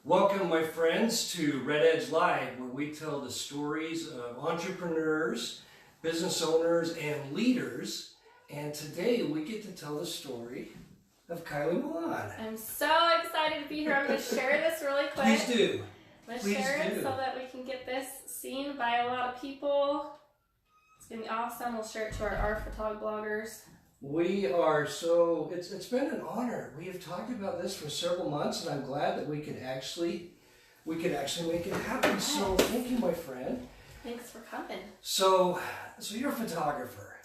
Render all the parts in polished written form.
Welcome, my friends, to Red Edge Live, where we tell the stories of entrepreneurs, business owners, and leaders. And today we get to tell the story of Kylee Maughan. I'm so excited to be here. I'm going to share this really quick. Please do. I'm going to share it so that we can get this seen by a lot of people. It's going to be awesome. We'll share it to our art photog bloggers. We are so, it's been an honor. We have talked about this for several months, and I'm glad that we could actually make it happen. So thank you, my friend. Thanks for coming. So you're a photographer.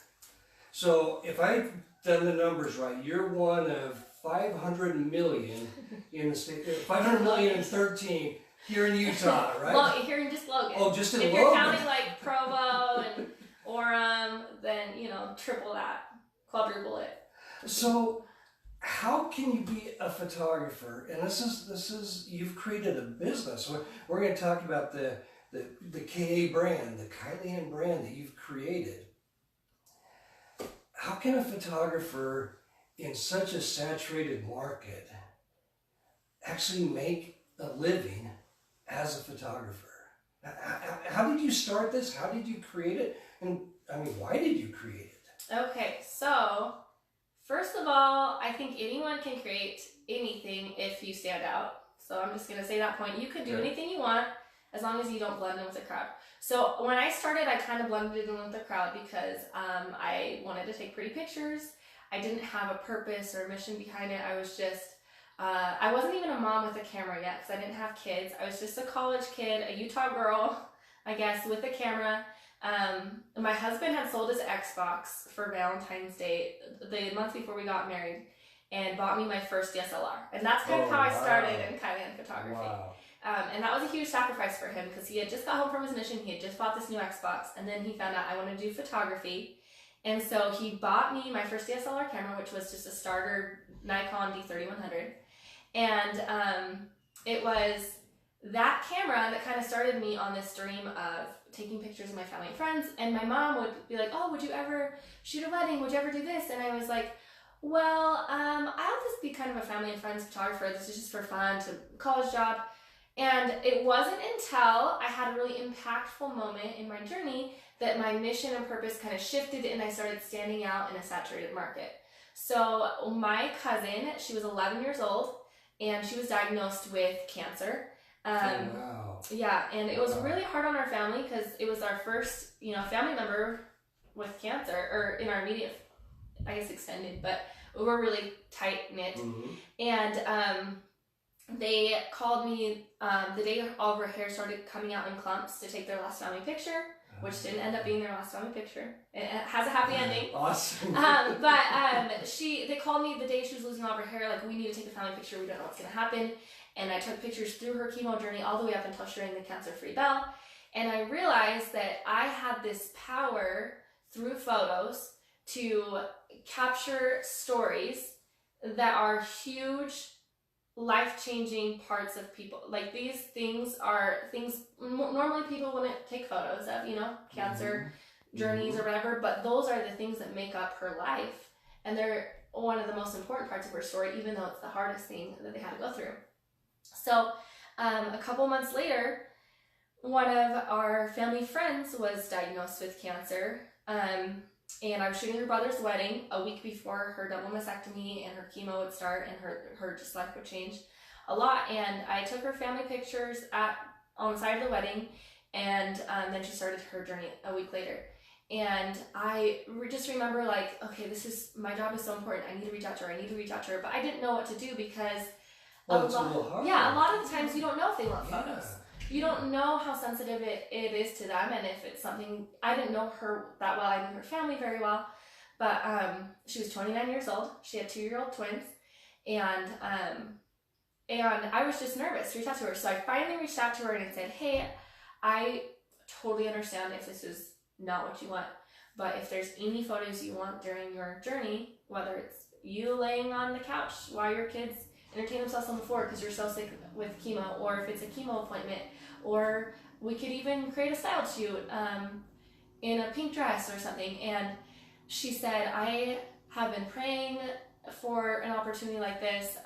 So if I've done the numbers right, you're one of 500 million in the state, 500 million and 13 here in Utah, right? Well, here in just Logan. Oh, just in Logan. Logan. If you're counting like Provo and Orem, then, triple that. Quadruple it. So how can you be a photographer? And this is you've created a business. We're going to talk about the KA brand, the Kylee Ann brand that you've created. How can a photographer in such a saturated market actually make a living as a photographer? How did you start this? How did you create it? And why did you create it? Okay, so first of all, I think anyone can create anything if you stand out. So I'm just going to say that point. You can do anything you want as long as you don't blend in with the crowd. So when I started, I kind of blended in with the crowd because I wanted to take pretty pictures. I didn't have a purpose or a mission behind it. I was just, I wasn't even a mom with a camera yet because I didn't have kids. I was just a college kid, a Utah girl, I guess, with a camera. My husband had sold his Xbox for Valentine's Day the month before we got married and bought me my first DSLR. And that's kind of how I started in Kylee Ann photography. Wow. And that was a huge sacrifice for him because he had just got home from his mission. He had just bought this new Xbox and then he found out I wanted to do photography. And so he bought me my first DSLR camera, which was just a starter Nikon D3100. And it was that camera that kind of started me on this dream of taking pictures of my family and friends. And my mom would be like, oh, would you ever shoot a wedding? Would you ever do this? And I was like, well, I'll just be kind of a family and friends photographer. This is just for fun, to college job. And it wasn't until I had a really impactful moment in my journey that my mission and purpose kind of shifted and I started standing out in a saturated market. So my cousin, she was 11 years old and she was diagnosed with cancer. Wow. Yeah, and it was really hard on our family because it was our first, family member with cancer, or in our immediate, I guess extended, but we were really tight-knit. Mm-hmm. And they called me the day all of her hair started coming out in clumps to take their last family picture, which didn't end up being their last family picture. It has a happy ending. Awesome. They called me the day she was losing all of her hair, like, we need to take a family picture, we don't know what's going to happen. And I took pictures through her chemo journey all the way up until she rang the cancer-free bell. And I realized that I had this power through photos to capture stories that are huge, life-changing parts of people. Like, these things are things normally people wouldn't take photos of, cancer journeys or whatever, but those are the things that make up her life. And they're one of the most important parts of her story, even though it's the hardest thing that they had to go through. So a couple months later, one of our family friends was diagnosed with cancer, and I was shooting her brother's wedding a week before her double mastectomy and her chemo would start and her just life would change a lot. And I took her family pictures on the side of the wedding, and then she started her journey a week later. And I just remember, like, okay, my job is so important. I need to reach out to her. But I didn't know what to do because it's a little hard. Yeah, a lot of the times you don't know if they want photos. You don't know how sensitive it is to them, and if it's something. I didn't know her that well. I knew her family very well, but she was 29 years old. She had 2-year-old twins, and I was just nervous to reach out to her. So I finally reached out to her and I said, "Hey, I totally understand if this is not what you want, but if there's any photos you want during your journey, whether it's you laying on the couch while your kids entertain themselves on the floor because you're so sick with chemo, or if it's a chemo appointment, or we could even create a style shoot in a pink dress or something." And she said, "I have been praying for an opportunity like this.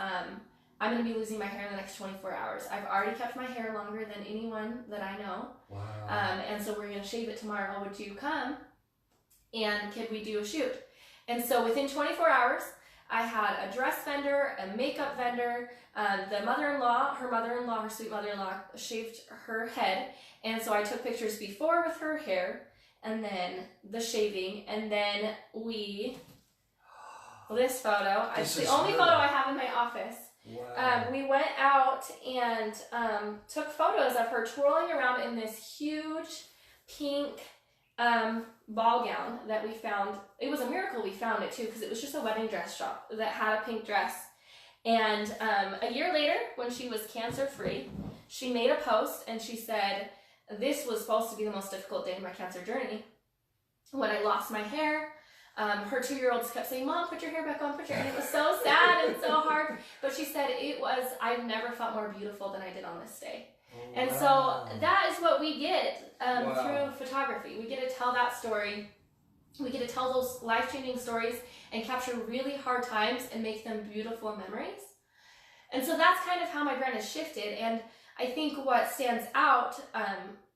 I'm going to be losing my hair in the next 24 hours. I've already kept my hair longer than anyone that I know. Wow. And so we're going to shave it tomorrow. Would you come? And could we do a shoot? And so within 24 hours, I had a dress vendor, a makeup vendor, her mother-in-law, her sweet mother-in-law, shaved her head. And so I took pictures before with her hair, and then the shaving, and then this photo, it's the only photo I have in my office. Wow. We went out and took photos of her twirling around in this huge pink ball gown that we found. It was a miracle we found it too, because it was just a wedding dress shop that had a pink dress. And a year later, when she was cancer-free, she made a post and she said, this was supposed to be the most difficult day in my cancer journey. When I lost my hair, her 2-year-olds kept saying, Mom, put your hair back on, and it was so sad and so hard. But she said, I've never felt more beautiful than I did on this day. Oh, and wow. so that is what we get Wow. through photography. We get to tell that story. We get to tell those life-changing stories and capture really hard times and make them beautiful memories. And so that's kind of how my brand has shifted. And I think what stands out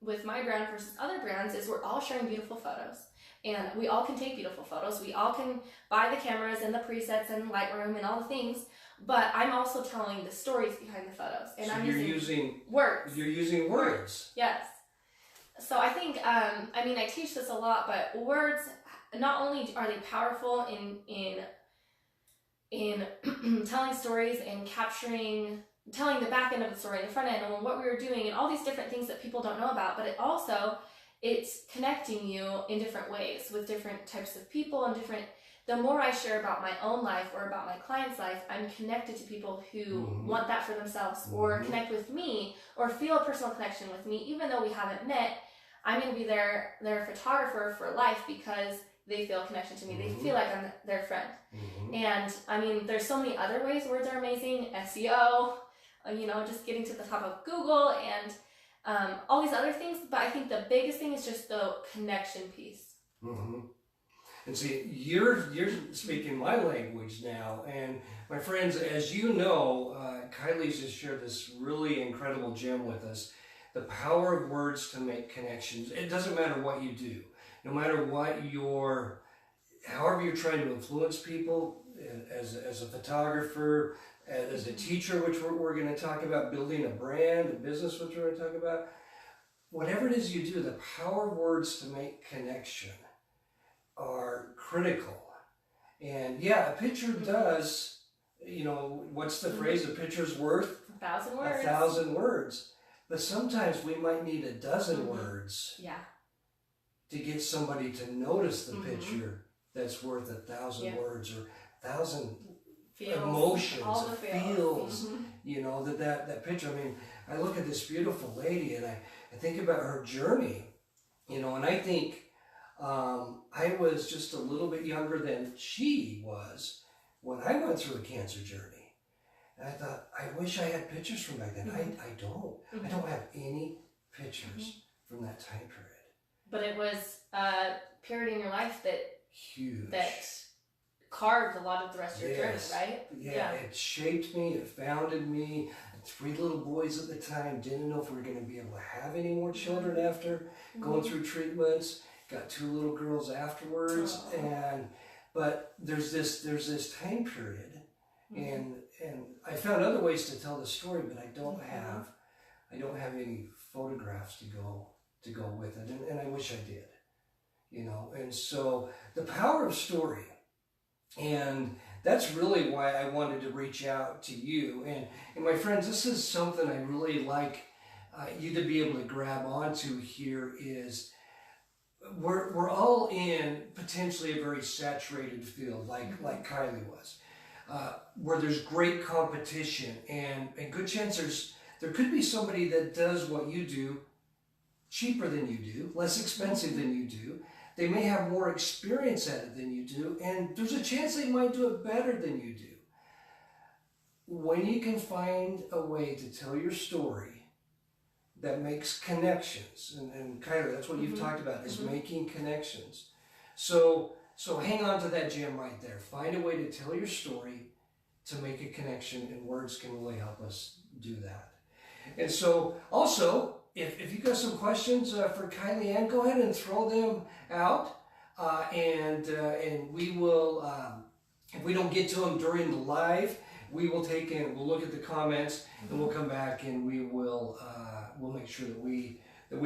with my brand versus other brands is we're all sharing beautiful photos. And we all can take beautiful photos. We all can buy the cameras and the presets and Lightroom and all the things. But I'm also telling the stories behind the photos. And So I'm you're using words. You're using words. Yes. So I think, I teach this a lot, but words, not only are they powerful in telling stories and telling the back end of the story and the front end and what we were doing and all these different things that people don't know about, but it's connecting you in different ways with different types of people and the more I share about my own life or about my client's life, I'm connected to people who want that for themselves or connect with me or feel a personal connection with me. Even though we haven't met, I'm going to be their photographer for life because they feel a connection to me. They feel like I'm their friend. And there's so many other ways words are amazing. SEO, just getting to the top of Google and all these other things. But I think the biggest thing is just the connection piece. And see, you're speaking my language now, and my friends, as you know, Kylie's just shared this really incredible gem with us. The power of words to make connections. It doesn't matter what you do, no matter what however you're trying to influence people, as a photographer, as a teacher, which we're going to talk about, building a brand, a business, which we're going to talk about. Whatever it is you do, the power of words to make connection are critical. And yeah, a picture does, what's the phrase? A picture's worth 1,000 words. 1,000 words. But sometimes we might need a dozen words to get somebody to notice the picture that's worth 1,000 words or 1,000 emotions, all the feels, that picture. I look at this beautiful lady and I think about her journey, and I think I was just a little bit younger than she was when I went through a cancer journey. And I thought, I wish I had pictures from back then. I don't. I don't have any pictures from that time period. But it was a period in your life that huge, that carved a lot of the rest of your journey, right? Yeah, it shaped me, it founded me. 3 little boys at the time, didn't know if we were going to be able to have any more children after going through treatments. Got 2 little girls afterwards, but there's this time period, and I found other ways to tell the story, but I don't have any photographs to go with it, and I wish I did, And so the power of story, and that's really why I wanted to reach out to you, and my friends, this is something I really like you to be able to grab onto here is. We're all in potentially a very saturated field, like Kylie was, where there's great competition and good chance there could be somebody that does what you do cheaper than you do, less expensive than you do. They may have more experience at it than you do, and there's a chance they might do it better than you do. When you can find a way to tell your story that makes connections, and Kylie, that's what you've talked about, is making connections. So hang on to that gem right there. Find a way to tell your story to make a connection, and words can really help us do that. And so, also, if you got some questions for Kylee Ann, go ahead and throw them out, and we will. If we don't get to them during the live, we will take and we'll look at the comments, and we'll come back and we will we'll make sure that we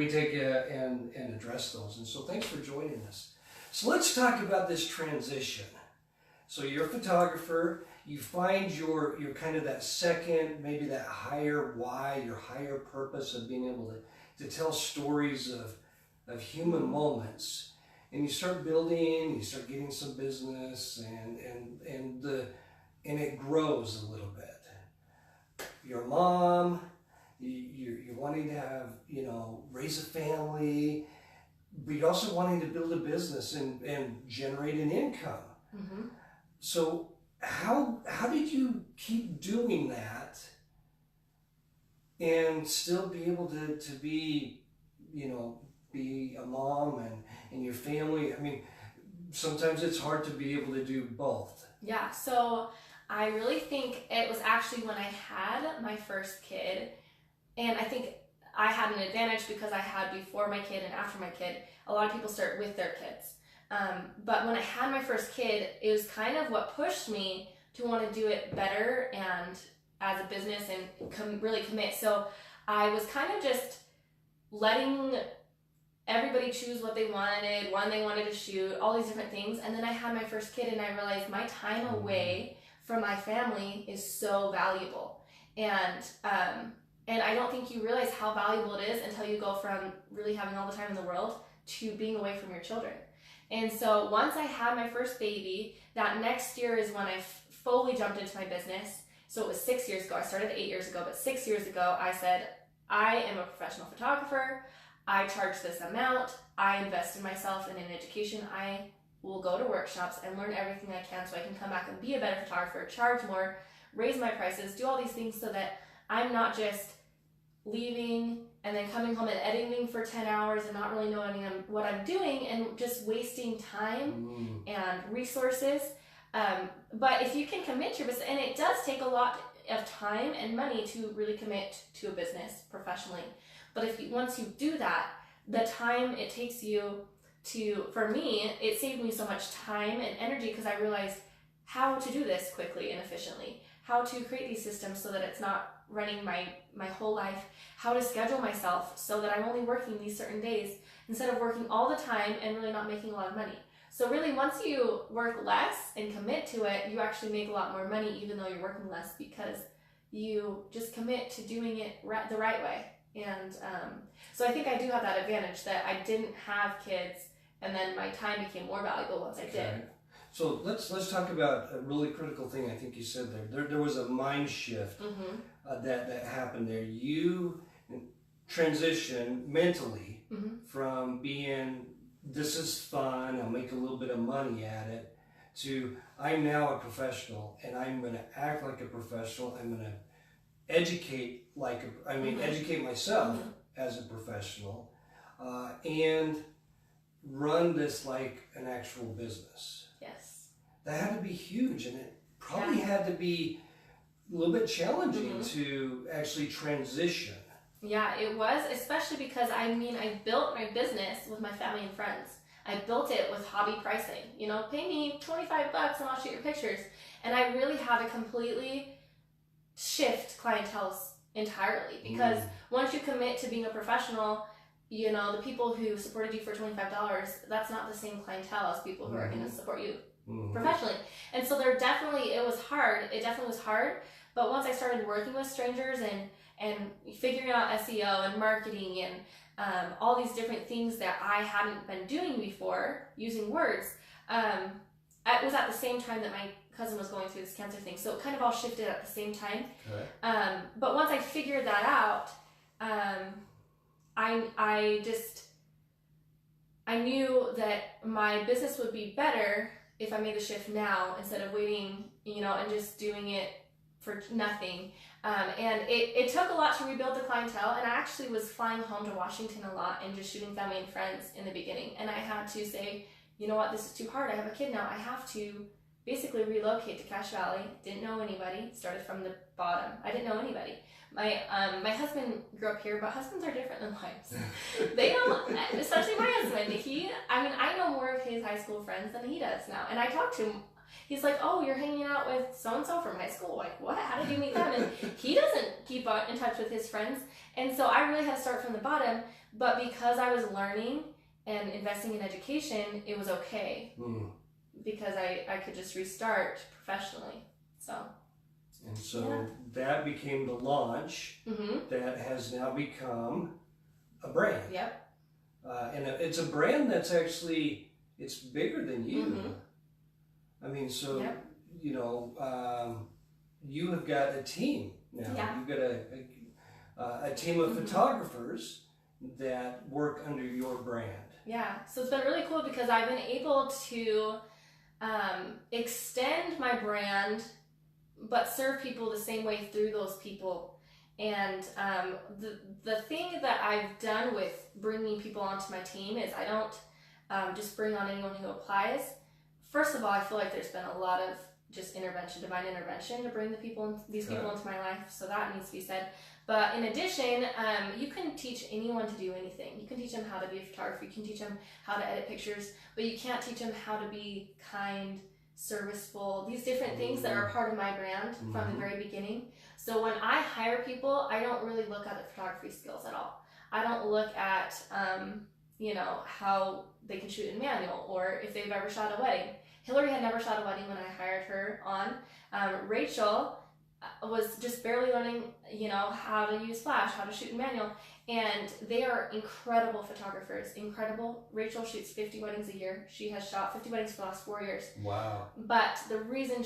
take and address those. And so, thanks for joining us. So let's talk about this transition. So you're a photographer. You find your kind of that second, maybe that higher why, your higher purpose of being able to tell stories of human moments, and you start building, you start getting some business, and it grows a little bit. You're a mom, you're wanting to have, raise a family, but you're also wanting to build a business and generate an income. Mm-hmm. So how did you keep doing that and still be able to be, be a mom and your family? I mean, sometimes it's hard to be able to do both. Yeah, so I really think it was actually when I had my first kid, and I think I had an advantage because I had before my kid and after my kid. A lot of people start with their kids. But when I had my first kid, it was kind of what pushed me to want to do it better and as a business and really commit. So I was kind of just letting everybody choose what they wanted, when they wanted to shoot, all these different things. And then I had my first kid, and I realized my time away from my family is so valuable. And I don't think you realize how valuable it is until you go from really having all the time in the world to being away from your children. And so once I had my first baby, that next year is when I fully jumped into my business. So it was 6 years ago. I started 8 years ago, but 6 years ago I said, I am a professional photographer. I charge this amount. I invest in myself and in education. I will go to workshops and learn everything I can so I can come back and be a better photographer, charge more, raise my prices, do all these things so that I'm not just leaving and then coming home and editing for 10 hours and not really knowing what I'm doing and just wasting time and resources. But if you can commit to your business, and it does take a lot of time and money to really commit to a business professionally. But once you do that, the time it takes you for me, it saved me so much time and energy because I realized how to do this quickly and efficiently, how to create these systems so that it's not running my whole life, how to schedule myself so that I'm only working these certain days instead of working all the time and really not making a lot of money. So really, once you work less and commit to it, you actually make a lot more money even though you're working less because you just commit to doing it the right way. And so I think I do have that advantage that I didn't have kids, and then my time became more valuable once I did. So let's talk about a really critical thing I think you said there. There was a mind shift that happened there. You transitioned mentally from being, this is fun, I'll make a little bit of money at it, to I'm now a professional and I'm going to act like a professional. I'm going to educate educate myself as a professional and run this like an actual business. Yes. That had to be huge, and it probably had to be a little bit challenging to actually transition. Yeah, it was, especially because I built my business with my family and friends. I built it with hobby pricing. Pay me $25 and I'll shoot your pictures. And I really had to completely shift clientele entirely because once you commit to being a professional, the people who supported you for $25, that's not the same clientele as people who are going to support you professionally. And so it was hard. It definitely was hard. But once I started working with strangers and figuring out SEO and marketing and all these different things that I hadn't been doing before using words, it was at the same time that my cousin was going through this cancer thing. So it kind of all shifted at the same time. Okay. But once I figured that out, I knew that my business would be better if I made the shift now instead of waiting, and just doing it for nothing. And it took a lot to rebuild the clientele, and I actually was flying home to Washington a lot and just shooting family and friends in the beginning. And I had to say, you know what, this is too hard. I have a kid now. I have to basically relocate to Cache Valley. Didn't know anybody. Started from the bottom. I didn't know anybody. My husband grew up here, but husbands are different than wives. They don't, especially my husband. I know more of his high school friends than he does now. And I talked to him. He's like, oh, you're hanging out with so-and-so from high school. Like, what? How did you meet them? And he doesn't keep in touch with his friends. And so I really had to start from the bottom. But because I was learning and investing in education, it was okay. Because I could just restart professionally. And so that became the launch that has now become a brand. Yep. And it's a brand that's actually, it's bigger than you. I mean, so, you know, you have got a team now. Yeah. You've got a team of photographers that work under your brand. Yeah, so it's been really cool because I've been able to extend my brand but serve people the same way through those people. And the thing that I've done with bringing people onto my team is I don't just bring on anyone who applies. First of all, I feel like there's been a lot of just intervention, divine intervention to bring these people into my life, so that needs to be said. But in addition, you can teach anyone to do anything. You can teach them how to be a photographer, you can teach them how to edit pictures, but you can't teach them how to be kind, serviceful, these different things that are part of my brand from the very beginning. So when I hire people, I don't really look at their photography skills at all. I don't look at, you know, how they can shoot in manual or if they've ever shot a wedding. Hillary had never shot a wedding when I hired her on. Rachel was just barely learning, you know, how to use flash, how to shoot in manual, and they are incredible photographers, incredible. Rachel shoots 50 weddings a year. She has shot 50 weddings for the last 4 years. Wow. But the reason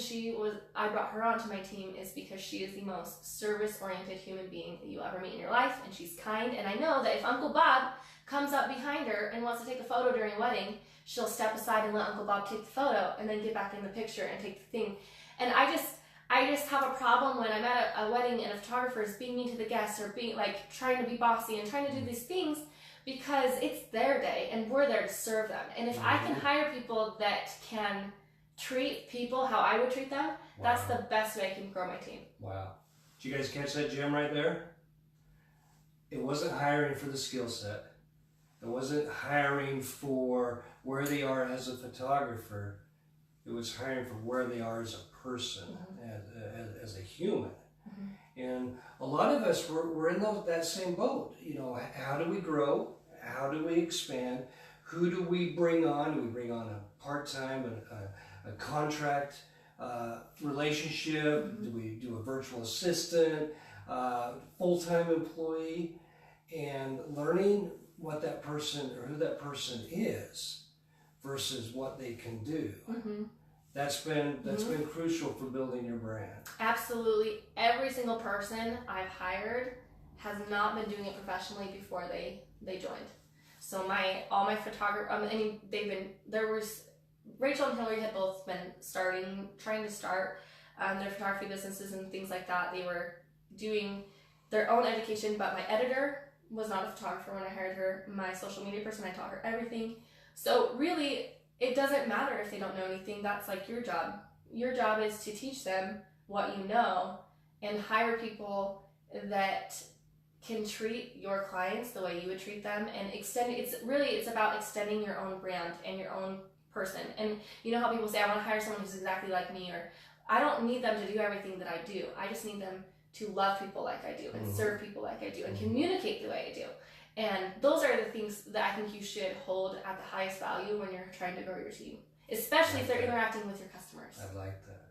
I brought her onto my team is because she is the most service-oriented human being that you'll ever meet in your life, and she's kind, and I know that if Uncle Bob comes up behind her and wants to take a photo during a wedding, she'll step aside and let Uncle Bob take the photo and then get back in the picture and take the thing. And I just have a problem when I'm at a wedding and a photographer is being mean to the guests or being like trying to be bossy and trying to do these things because it's their day and we're there to serve them. And if I can hire people that can treat people how I would treat them, that's the best way I can grow my team. Wow. Did you guys catch that gem right there? It wasn't hiring for the skill set. It wasn't hiring for where they are as a photographer. It was hiring for where they are as a person, as a human. And a lot of us, we're in that same boat. You know, how do we grow? How do we expand? Who do we bring on? Do we bring on a part-time, a contract relationship? Do we do a virtual assistant, full-time employee? And learning what that person or who that person is versus what they can do. That's been crucial for building your brand. Absolutely. Every single person I've hired has not been doing it professionally before they joined. So all my photographers, I mean, Rachel and Hillary had both been trying to start their photography businesses and things like that. They were doing their own education, but my editor was not a photographer when I hired her. My social media person, I taught her everything. So really, it doesn't matter if they don't know anything. That's like your job. Your job is to teach them what you know and hire people that can treat your clients the way you would treat them and it's about extending your own brand and your own person. And you know how people say, I want to hire someone who's exactly like me, or I don't need them to do everything that I do. I just need them to love people like I do and serve people like I do and communicate the way I do. And those are the things that I think you should hold at the highest value when you're trying to grow your team, especially if they're interacting with your customers. I like that.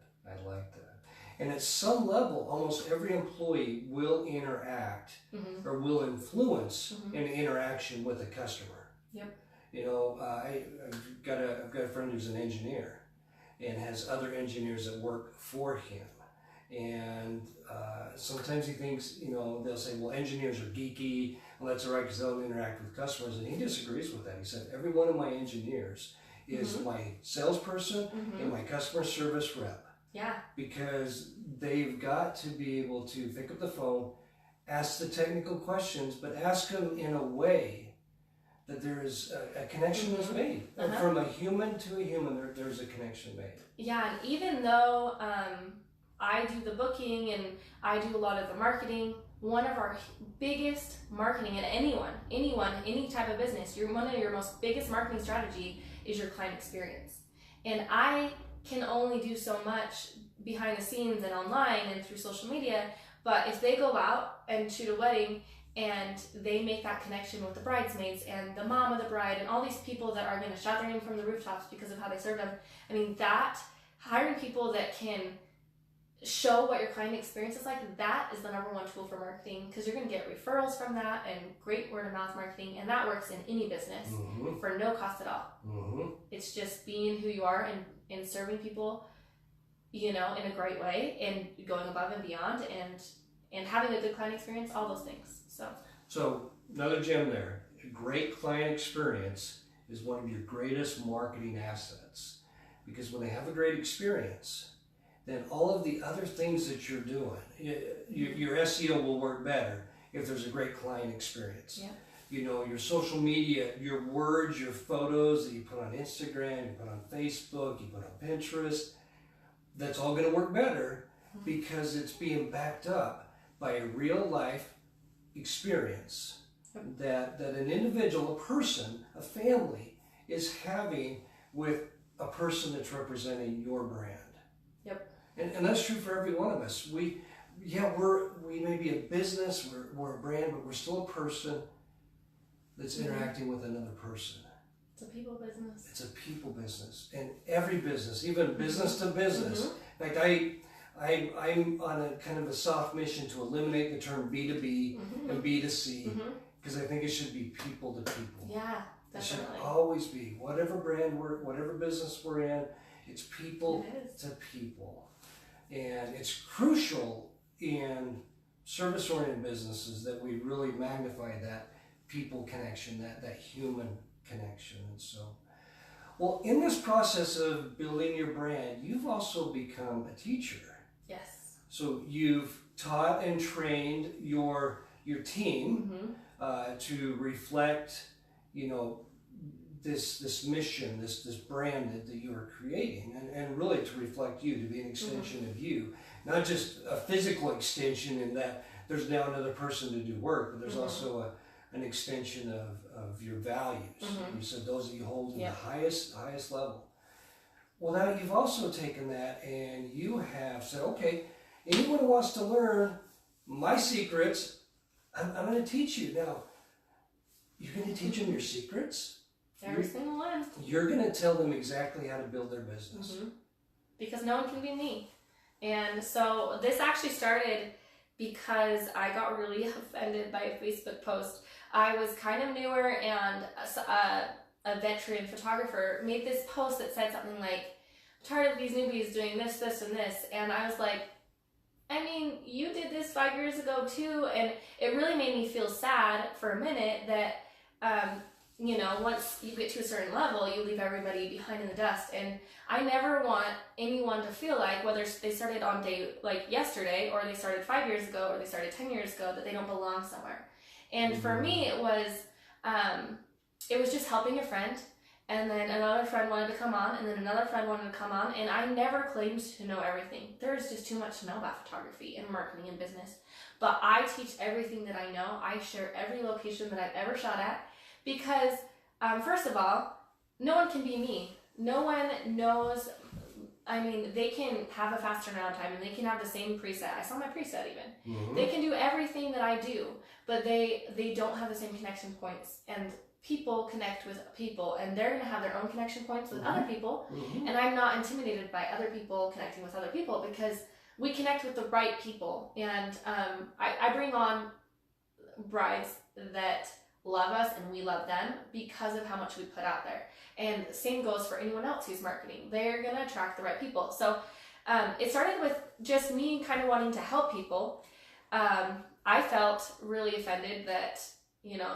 And at some level, almost every employee will interact or will influence an interaction with a customer. Yep. You know, I've got a friend who's an engineer and has other engineers that work for him. And sometimes he thinks, you know, they'll say, well, engineers are geeky, and that's all right because they'll interact with customers. And he disagrees with that. He said, every one of my engineers is my salesperson and my customer service rep. Yeah. Because they've got to be able to pick up the phone, ask the technical questions, but ask them in a way that there is a connection is made. From a human to a human, there's a connection made. Yeah, and even though I do the booking and I do a lot of the marketing, one of our biggest marketing, and any type of business, one of your most biggest marketing strategy is your client experience. And I can only do so much behind the scenes and online and through social media, but if they go out and shoot a wedding and they make that connection with the bridesmaids and the mom of the bride and all these people that are going to shout their name from the rooftops because of how they serve them, I mean, that hiring people that can show what your client experience is like, that is the number one tool for marketing, because you're going to get referrals from that and great word of mouth marketing, and that works in any business for no cost at all. It's just being who you are and serving people, in a great way and going above and beyond and having a good client experience, all those things. So another gem there. A great client experience is one of your greatest marketing assets, because when they have a great experience, then all of the other things that you're doing, your SEO will work better if there's a great client experience. Yeah. Your social media, your words, your photos that you put on Instagram, you put on Facebook, you put on Pinterest, that's all going to work better because it's being backed up by a real life experience that an individual, a person, a family is having with a person that's representing your brand. Yep. And that's true for every one of us. We may be a business, we're a brand, but we're still a person that's interacting with another person. It's a people business. It's a people business. And every business, even business to business. In fact, I'm on a kind of a soft mission to eliminate the term B2B and B2C, because I think it should be people to people. Yeah, definitely. It should always be, whatever brand whatever business we're in, it's people to people. And it's crucial in service-oriented businesses that we really magnify that people connection, that human connection. And so, well, in this process of building your brand, you've also become a teacher. Yes. So you've taught and trained your team to reflect, this mission, this brand that you are creating, and really to reflect you, to be an extension of you, not just a physical extension in that there's now another person to do work, but there's also an extension of your values. You said those that you hold in the highest level. Well, now you've also taken that and you have said, okay, anyone who wants to learn my secrets, I'm going to teach you. Now, you're going to teach them your secrets. Every single one. You're going to tell them exactly how to build their business. Because no one can be me. And so this actually started because I got really offended by a Facebook post. I was kind of newer, and a veteran photographer made this post that said something like, tired of these newbies doing this, this, and this. And I was like, I mean, you did this 5 years ago too. And it really made me feel sad for a minute that, once you get to a certain level, you leave everybody behind in the dust. And I never want anyone to feel like, whether they started on day like yesterday, or they started 5 years ago, or they started 10 years ago, that they don't belong somewhere. And for me, it was just helping a friend, and then another friend wanted to come on, and then another friend wanted to come on, and I never claimed to know everything. There's just too much to know about photography and marketing and business. But I teach everything that I know. I share every location that I've ever shot at, because first of all, no one can be me. No one knows. I mean, they can have a fast turnaround time, and they can have the same preset. I saw my preset even. They can do everything that I do, but they don't have the same connection points. And people connect with people, and they're going to have their own connection points with other people. And I'm not intimidated by other people connecting with other people, because we connect with the right people. And I bring on brides that love us and we love them because of how much we put out there. And same goes for anyone else who's marketing. They're going to attract the right people. So it started with just me kind of wanting to help people. I felt really offended that,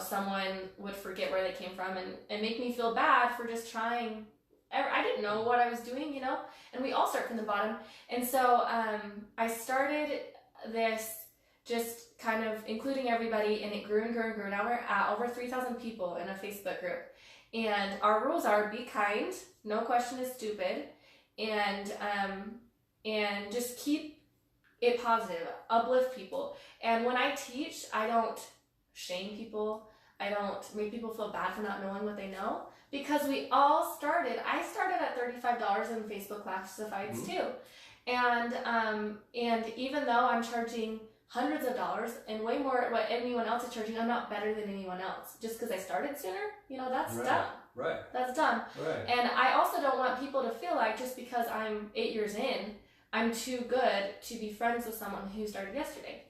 someone would forget where they came from and make me feel bad for just trying. I didn't know what I was doing, and we all start from the bottom. And so I started this just kind of including everybody, and it grew and grew and grew. Now we're at over 3,000 people in a Facebook group. And our rules are be kind, no question is stupid, and just keep it positive, uplift people. And when I teach, I don't shame people. I don't make people feel bad for not knowing what they know, because we all started. I started at $35 in Facebook classifieds too, and even though I'm charging hundreds of dollars and way more what anyone else is charging, I'm not better than anyone else. Just because I started sooner, that's dumb. Right. That's dumb. Right. And I also don't want people to feel like just because I'm 8 years in, I'm too good to be friends with someone who started yesterday.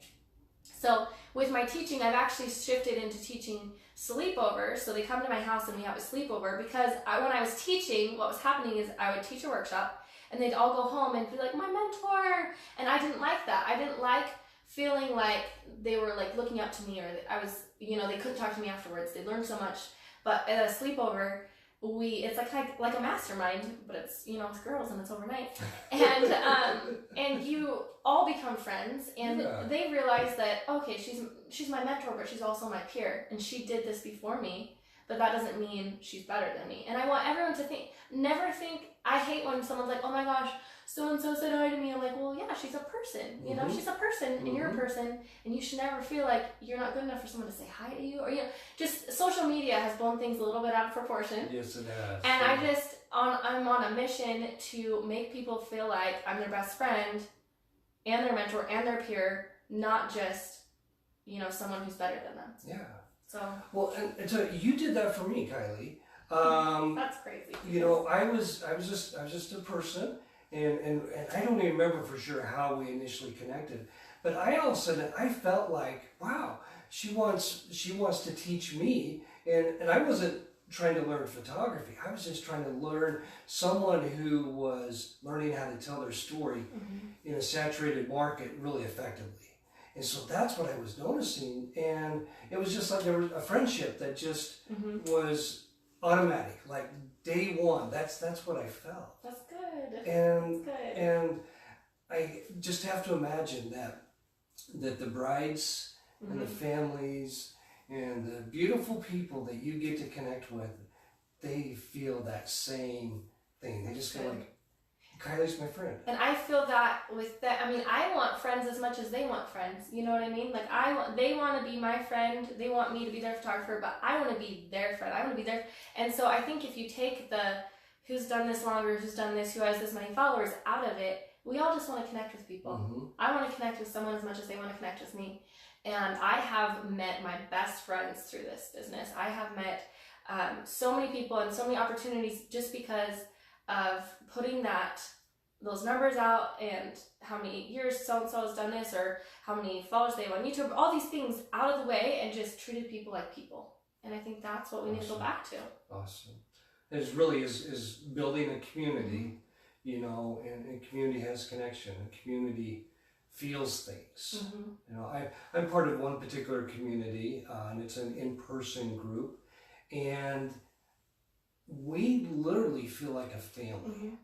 So with my teaching, I've actually shifted into teaching sleepovers. So they come to my house and we have a sleepover, because when I was teaching, what was happening is I would teach a workshop and they'd all go home and be like, my mentor. And I didn't like that. I didn't like feeling like they were like looking up to me, or I was, they couldn't talk to me afterwards. They learned so much. But at a sleepover, it's like a mastermind, but it's, it's girls and it's overnight. And you all become friends, and they realize that, okay, she's my mentor, but she's also my peer, and she did this before me, but that doesn't mean she's better than me. And I want everyone to never think, I hate when someone's like, oh my gosh, so-and-so said hi to me. I'm like, well, yeah, she's a person, she's a person, and you're a person, and you should never feel like you're not good enough for someone to say hi to you, or, just social media has blown things a little bit out of proportion. Yes, it has. And I'm on a mission to make people feel like I'm their best friend, and their mentor, and their peer, not just, someone who's better than them. Yeah. So. Well, and so you did that for me, Kylee. That's crazy. I was just a person. And I don't even remember for sure how we initially connected, but all of a sudden I felt like, wow, she wants to teach me, and I wasn't trying to learn photography. I was just trying to learn someone who was learning how to tell their story in a saturated market really effectively. And so that's what I was noticing, and it was just like there was a friendship that just was automatic, like day one. That's what I felt. That's good. And I just have to imagine that the brides and the families and the beautiful people that you get to connect with, they feel that same thing. They just feel like, Kylie's my friend. And I feel that with that. I mean, I want friends as much as they want friends. You know what I mean? Like they want to be my friend. They want me to be their photographer, but I want to be their friend. I want to be their. And so I think if you take the who's done this longer, who's done this, who has this many followers out of it, we all just want to connect with people. I want to connect with someone as much as they want to connect with me. And I have met my best friends through this business. I have met so many people and so many opportunities just because of putting those numbers out, and how many years so-and-so has done this, or how many followers they have on YouTube, all these things out of the way, and just treated people like people. And I think that's what we need to go back to. Awesome. It really is building a community, and a community has connection, a community feels things. I'm part of one particular community, and it's an in-person group, and we literally feel like a family.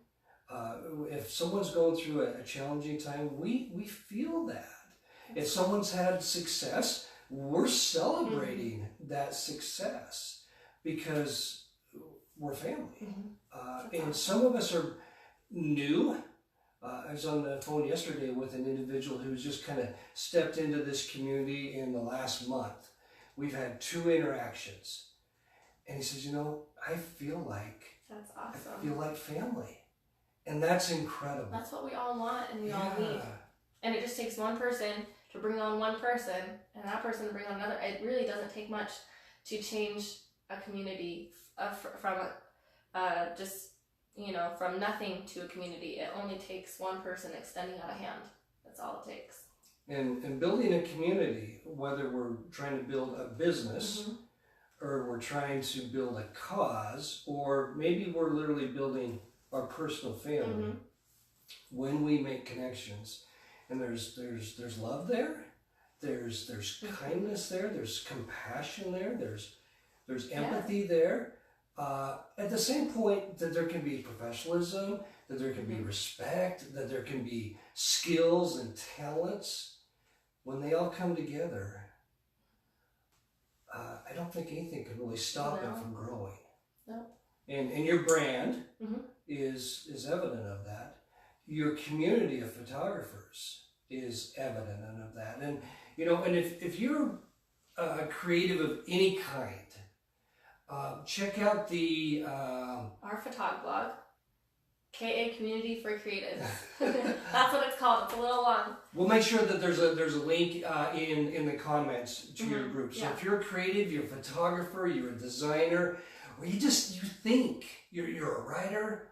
If someone's going through a challenging time, we feel that. If someone's had success, we're celebrating that success because we're family. And some of us are new. I was on the phone yesterday with an individual who's just kind of stepped into this community in the last month. We've had 2 interactions. And he says, I feel like, that's awesome. I feel like family. And that's incredible. That's what we all want and we all need. And it just takes one person to bring on one person, and that person to bring on another. It really doesn't take much to change a community from from nothing to a community. It only takes one person extending out a hand. That's all it takes. And building a community, whether we're trying to build a business, or we're trying to build a cause, or maybe we're literally building our personal family, when we make connections, and there's love there, there's kindness there, there's compassion there, there's empathy there. At the same point that there can be professionalism, that there can be respect, that there can be skills and talents. when they all come together, I don't think anything can really stop it from growing. No. And your brand is evident of that. Your community of photographers is evident of that. And you know, and if you're a creative of any kind, check out the our photog blog, KA Community for Creatives. That's what it's called. It's a little long. We'll make sure that there's a link in the comments to your group. So if you're a creative, you're a photographer, you're a designer, or you think you're a writer,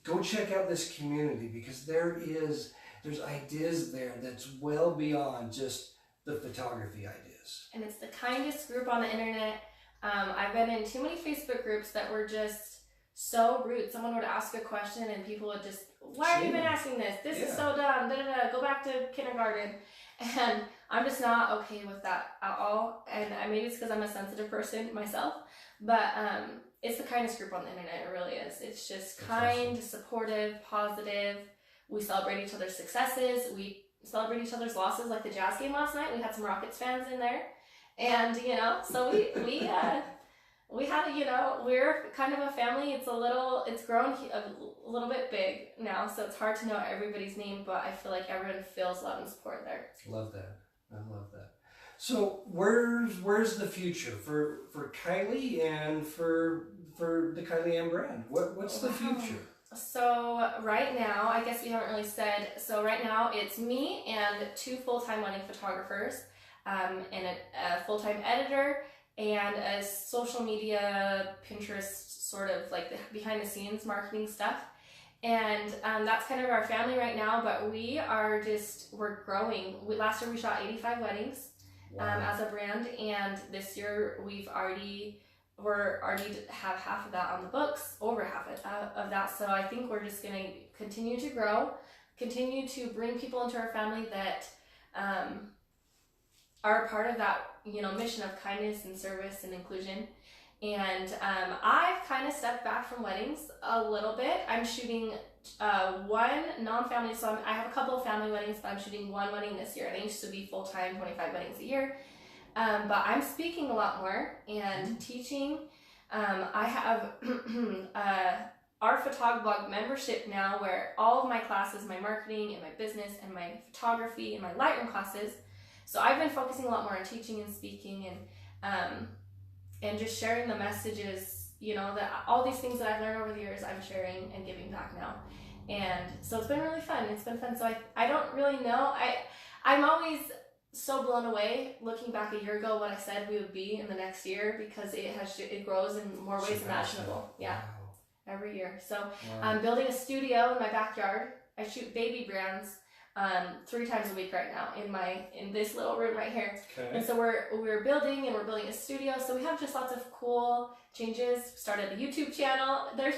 go check out this community, because there's ideas there that's well beyond just the photography ideas. And it's the kindest group on the internet. I've been in too many Facebook groups that were just so rude. Someone would ask a question and people would just, why have you been asking this? This is so dumb. Da, da, da. Go back to kindergarten. And I'm just not okay with that at all. And maybe it's because I'm a sensitive person myself. But it's the kindest group on the internet. It really is. It's just kind, supportive, positive. We celebrate each other's successes. We celebrate each other's losses. Like the Jazz game last night, we had some Rockets fans in there. And, you know, so we had, you know, we're kind of a family. It's grown a little bit big now, so it's hard to know everybody's name, but I feel like everyone feels love and support there. Love that. I love that. So where's the future for Kylee and for the Kylee Ann brand? What's the future? So right now, I guess we haven't really said, so right now it's me and 2 full-time wedding photographers, and a full-time editor, and a social media, Pinterest, sort of like the behind the scenes marketing stuff. And that's kind of our family right now, but we're growing. Last year we shot 85 weddings as a brand, and this year we're already have half of that on the books, over half of that. So I think we're just gonna continue to grow, continue to bring people into our family that are a part of that, you know, mission of kindness and service and inclusion. And I've kind of stepped back from weddings a little bit. I'm shooting one non-family, so I have a couple of family weddings, but I'm shooting one wedding this year. And I used to be full-time, 25 weddings a year. But I'm speaking a lot more and teaching. I have our photog blog membership now, where all of my classes, my marketing and my business and my photography and my Lightroom classes. So I've been focusing a lot more on teaching and speaking and just sharing the messages, you know, that all these things that I've learned over the years, I'm sharing and giving back now. And so it's been really fun. It's been fun. So I don't really know. I'm always so blown away looking back a year ago what I said we would be in the next year, because it grows in more ways imaginable. Yeah. Wow. Every year. So I'm building a studio in my backyard. I shoot baby brands 3 times a week right now in this little room right here. Okay. And so we're building a studio. So we have just lots of cool changes. Started a YouTube channel. We're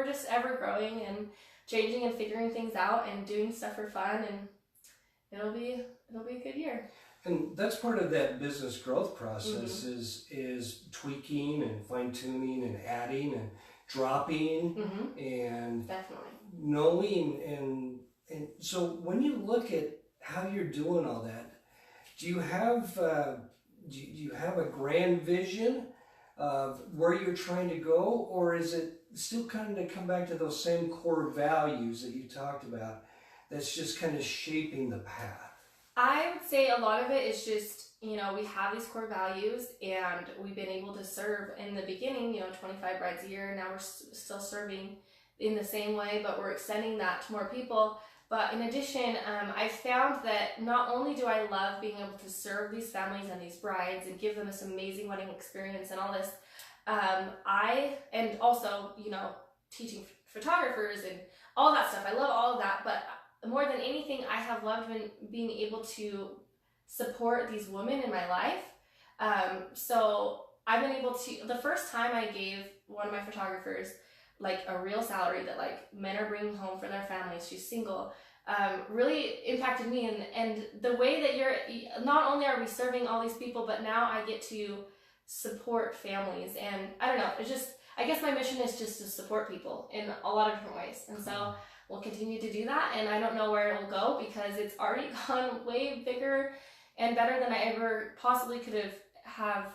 just ever growing and changing and figuring things out and doing stuff for fun, and it'll be a good year. And that's part of that business growth process is tweaking and fine-tuning and adding and dropping and definitely knowing. And so when you look at how you're doing all that, do you have a grand vision of where you're trying to go, or is it still kind of come back to those same core values that you talked about that's just kind of shaping the path? I would say a lot of it is just, you know, we have these core values, and we've been able to serve in the beginning, you know, 25 brides a year. Now we're still serving in the same way, but we're extending that to more people. But in addition, I found that not only do I love being able to serve these families and these brides and give them this amazing wedding experience and all this, and also, you know, teaching photographers and all that stuff. I love all of that, but more than anything, I have loved being able to support these women in my life. So I've been able to, the first time I gave one of my photographers like a real salary that like men are bringing home for their families, she's single, really impacted me. And the way that not only are we serving all these people, but now I get to support families. And I don't know, it's just, I guess my mission is just to support people in a lot of different ways. And so we'll continue to do that. And I don't know where it will go because it's already gone way bigger and better than I ever possibly could have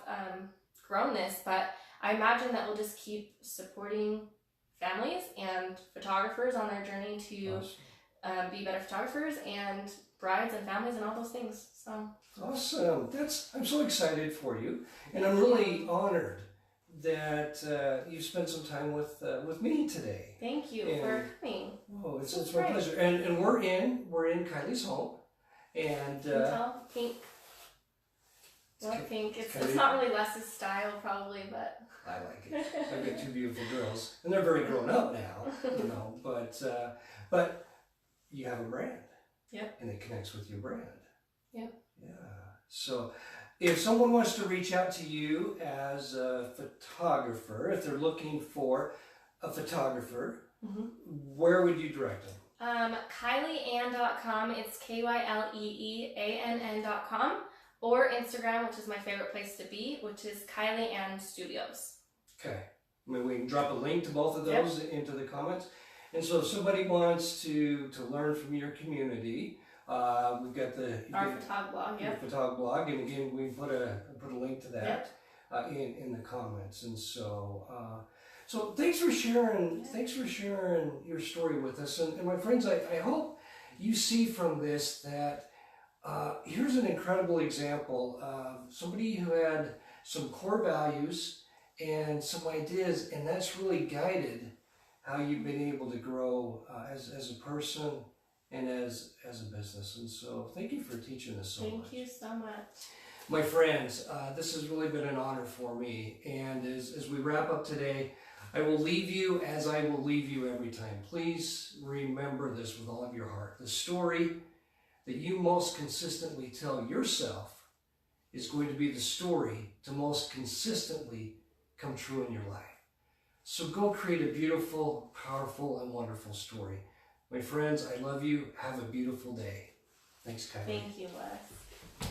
grown this. But I imagine that we'll just keep supporting families and photographers on their journey to be better photographers and brides and families and all those things. So awesome! I'm so excited for you, and I'm really honored that you spent some time with me today. Thank you for coming. Oh, it's my pleasure. And we're in Kylie's home, and pink. Pink. It's not really Les's style, probably, but I like it. I've got two beautiful girls, and they're very grown up now, you know. But you have a brand, and it connects with your brand. Yeah. So, if someone wants to reach out to you as a photographer, if they're looking for a photographer, where would you direct them? KylieAnn.com. It's KYLEEANN.com. Or Instagram, which is my favorite place to be, which is Kylee Ann Studios. Okay. I mean, we can drop a link to both of those into the comments. And so if somebody wants to learn from your community, we've got our photog blog, your photog blog, and again, we put a link to that in the comments. And so so thanks for sharing your story with us. And my friends, I hope you see from this that here's an incredible example of somebody who had some core values and some ideas, and that's really guided how you've been able to grow as a person and as a business. And so thank you for teaching us so much. Thank you so much. My friends, this has really been an honor for me. And as we wrap up today, I will leave you as I will leave you every time. Please remember this with all of your heart. The story that you most consistently tell yourself is going to be the story to most consistently come true in your life. So go create a beautiful, powerful, and wonderful story. My friends, I love you. Have a beautiful day. Thanks, Kylee. Thank you, Les.